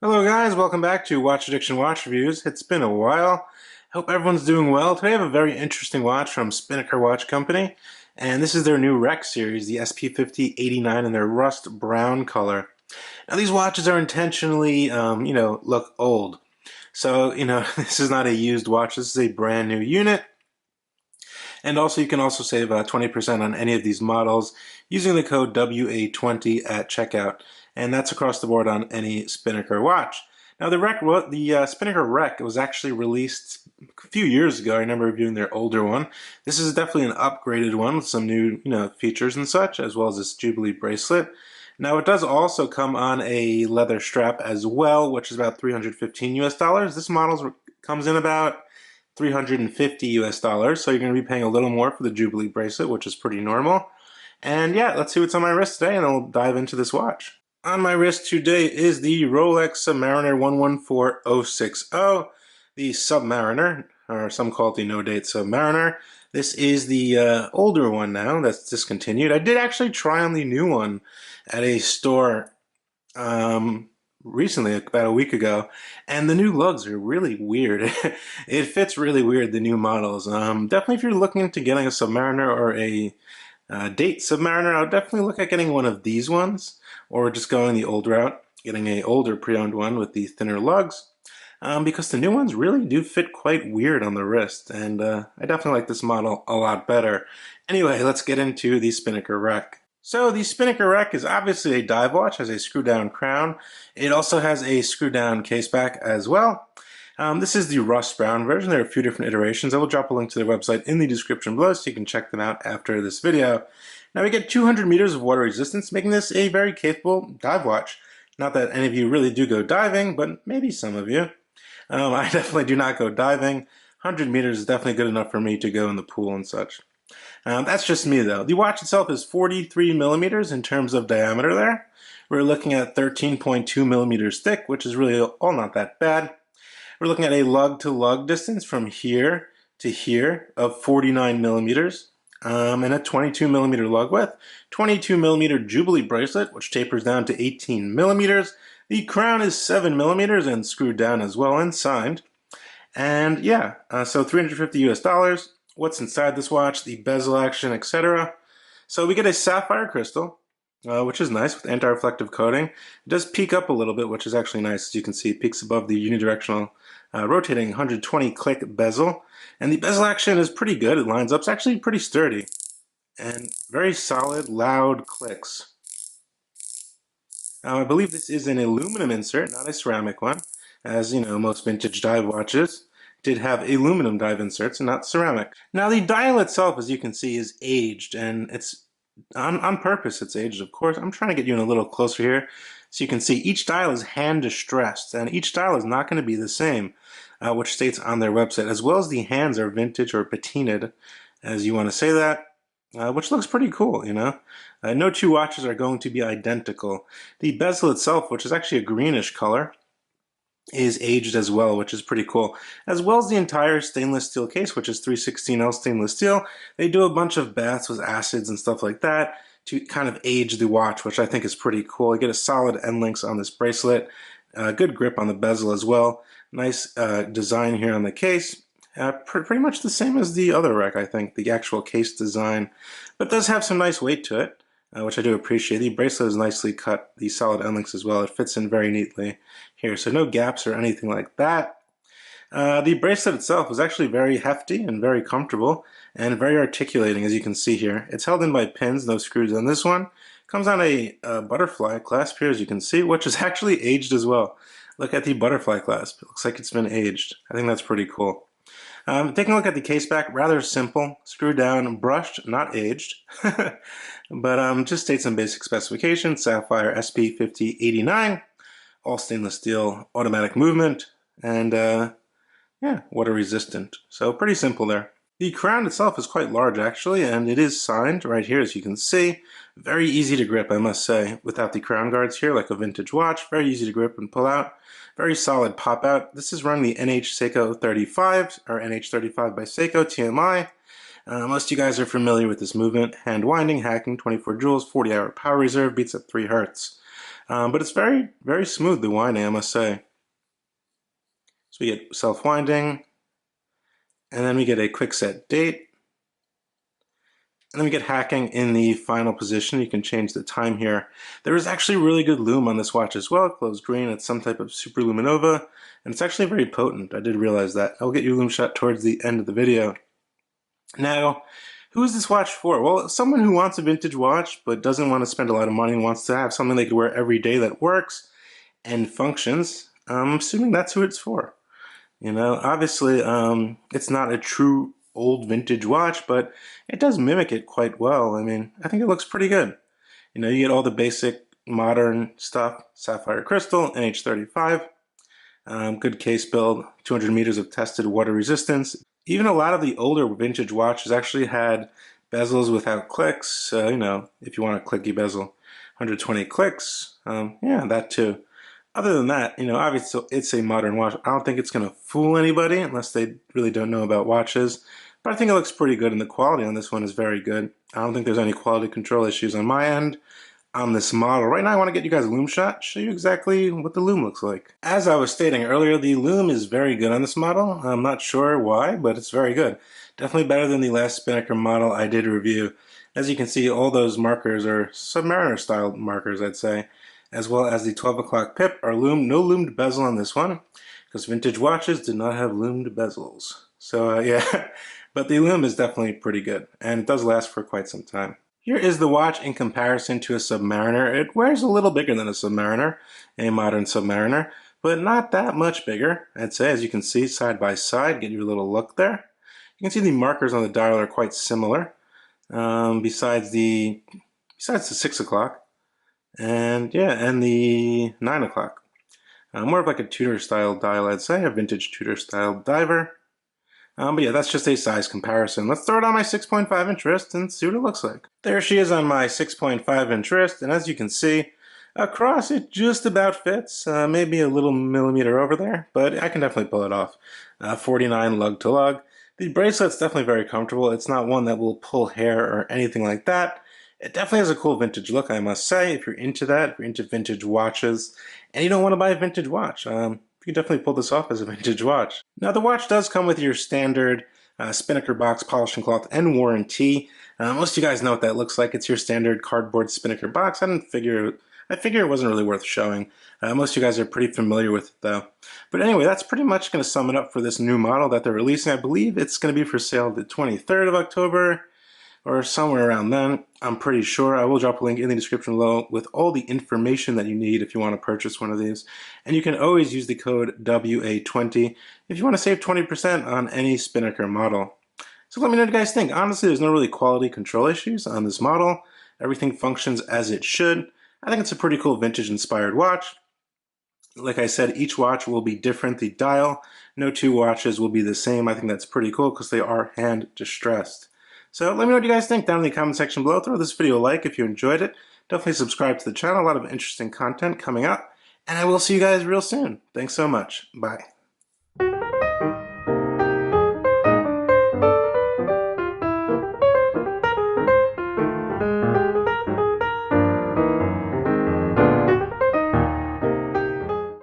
Hello guys, welcome back to Watch Addiction Watch Reviews. It's been a while. Hope everyone's doing well. Today I have a very interesting watch from Spinnaker Watch Company, and this is their new Rec series, the SP5089 in their rust brown color. Now these watches are intentionally, look old. So, this is not a used watch, this is a brand new unit. And also you can also save 20% on any of these models using the code WA20 at checkout. And that's across the board on any Spinnaker watch. Now the Spinnaker Rec was actually released a few years ago. I remember reviewing their older one. This is definitely an upgraded one with some new features and such, as well as this Jubilee bracelet. Now it does also come on a leather strap as well, which is about 315 US dollars. This model comes in about 350 US dollars, so you're going to be paying a little more for the Jubilee bracelet, which is pretty normal. And yeah, let's see what's on my wrist today, and I'll dive into this watch. On my wrist today is the Rolex Submariner 114060, the Submariner, or some call it the no-date Submariner. This is the older one now that's discontinued. I did actually try on the new one at a store recently, about a week ago, and the new lugs are really weird. It fits really weird, the new models. Definitely if you're looking into getting a Submariner or a date Submariner, I would definitely look at getting one of these ones, or just going the old route, getting a older pre-owned one with the thinner lugs, because the new ones really do fit quite weird on the wrist, and I definitely like this model a lot better. Anyway, let's get into the Spinnaker Rec. So the Spinnaker Rec is obviously a dive watch, has a screw-down crown. It also has a screw-down caseback as well. This is the rust brown version. There are a few different iterations. I will drop a link to their website in the description below so you can check them out after this video. Now we get 200 meters of water resistance, making this a very capable dive watch. Not that any of you really do go diving, but maybe some of you. I definitely do not go diving. 100 meters is definitely good enough for me to go in the pool and such. That's just me though. The watch itself is 43 millimeters in terms of diameter there. We're looking at 13.2 millimeters thick, which is really all not that bad. We're looking at a lug-to-lug distance from here to here of 49 millimeters. And a 22 millimeter lug width, 22 millimeter Jubilee bracelet, which tapers down to 18 millimeters. The crown is 7 millimeters and screwed down as well and signed. And yeah, so 350 US dollars. What's inside this watch, the bezel action, etc. So we get a sapphire crystal, which is nice with anti-reflective coating. It does peak up a little bit, which is actually nice. As you can see, it peaks above the unidirectional rotating 120 click bezel. And the bezel action is pretty good. It lines up. It's actually pretty sturdy. And very solid, loud clicks. I believe this is an aluminum insert, not a ceramic one. As you know, most vintage dive watches did have aluminum dive inserts and not ceramic. Now the dial itself, as you can see, is aged, and it's on purpose it's aged, of course. I'm trying to get you in a little closer here so you can see each dial is hand distressed, and each dial is not going to be the same, which states on their website, as well as the hands are vintage or patinaed, as you want to say that, which looks pretty cool, you know. No two watches are going to be identical. The bezel itself, which is actually a greenish color, is aged as well, which is pretty cool. As well as the entire stainless steel case, which is 316L stainless steel. They do a bunch of baths with acids and stuff like that to kind of age the watch, which I think is pretty cool. You get a solid end links on this bracelet, good grip on the bezel as well. Nice design here on the case. Pretty much the same as the other Rec, I think, the actual case design, but does have some nice weight to it. Which I do appreciate. The bracelet is nicely cut, the solid end links as well. It fits in very neatly here, so no gaps or anything like that. The bracelet itself is actually very hefty and very comfortable and very articulating, as you can see here. It's held in by pins, no screws on this one. Comes on a butterfly clasp here, as you can see, which is actually aged as well. Look at the butterfly clasp. It looks like it's been aged. I think that's pretty cool. Taking a look at the case back, rather simple, screwed down, brushed, not aged, but just states some basic specifications. Sapphire SP5089, all stainless steel, automatic movement, and yeah, water resistant. So pretty simple there. The crown itself is quite large actually, and it is signed right here, as you can see. Very easy to grip, I must say, without the crown guards here, like a vintage watch. Very easy to grip and pull out. Very solid pop out. This is running the NH Seiko 35, or NH35 by Seiko TMI. Most of you guys are familiar with this movement. Hand winding, hacking, 24 joules, 40-hour power reserve, beats at 3 hertz. But it's very, very smooth, the winding, I must say. So we get self-winding, and then we get a quick set date. And then we get hacking in the final position. You can change the time here. There is actually really good lume on this watch as well. Closed green, it's some type of super luminova, and it's actually very potent. I did realize that. I'll get your lume shot towards the end of the video. Now, who is this watch for? Well, someone who wants a vintage watch but doesn't want to spend a lot of money and wants to have something they can wear every day that works and functions. I'm assuming that's who it's for. You know, obviously, it's not a true old vintage watch, but it does mimic it quite well. I mean, I think it looks pretty good. You know, you get all the basic modern stuff, sapphire crystal, NH35, good case build, 200 meters of tested water resistance. Even a lot of the older vintage watches actually had bezels without clicks. You know, if you want a clicky bezel, 120 clicks. Yeah, that too. Other than that, you know, obviously it's a modern watch. I don't think it's going to fool anybody unless they really don't know about watches. But I think it looks pretty good, and the quality on this one is very good. I don't think there's any quality control issues on my end on this model. Right now I want to get you guys a lume shot, show you exactly what the lume looks like. As I was stating earlier, the lume is very good on this model. I'm not sure why, but it's very good. Definitely better than the last Spinnaker model I did review. As you can see, all those markers are Submariner style markers, I'd say, as well as the 12 o'clock pip are lume. No lumed bezel on this one, because vintage watches did not have lumed bezels. So yeah, but the lume is definitely pretty good, and it does last for quite some time. Here is the watch in comparison to a Submariner. It wears a little bigger than a Submariner, a modern Submariner, but not that much bigger, I'd say. As you can see, side by side, get your little look there. You can see the markers on the dial are quite similar, besides the 6 o'clock, and yeah, and the 9 o'clock. More of like a Tudor style dial, I'd say, a vintage Tudor style diver. But yeah, that's just a size comparison. Let's throw it on my 6.5 inch wrist and see what it looks like. There she is on my 6.5 inch wrist, and as you can see, across it just about fits, maybe a little millimeter over there, but I can definitely pull it off. 49 lug to lug. The bracelet's definitely very comfortable. It's not one that will pull hair or anything like that. It definitely has a cool vintage look, I must say, if you're into that, if you're into vintage watches, and you don't want to buy a vintage watch. You can definitely pull this off as a vintage watch. Now the watch does come with your standard Spinnaker box, polishing cloth, and warranty. Most of you guys know what that looks like. It's your standard cardboard Spinnaker box. I figure it wasn't really worth showing. Most of you guys are pretty familiar with it though. But anyway, that's pretty much going to sum it up for this new model that they're releasing. I believe it's going to be for sale the 23rd of October. Or somewhere around then, I'm pretty sure. I will drop a link in the description below with all the information that you need if you want to purchase one of these. And you can always use the code WA20 if you want to save 20% on any Spinnaker model. So let me know what you guys think. Honestly, there's no really quality control issues on this model. Everything functions as it should. I think it's a pretty cool vintage inspired watch. Like I said, each watch will be different. The dial, no two watches will be the same. I think that's pretty cool because they are hand distressed. So let me know what you guys think down in the comment section below. Throw this video a like if you enjoyed it. Definitely subscribe to the channel. A lot of interesting content coming up. And I will see you guys real soon. Thanks so much. Bye.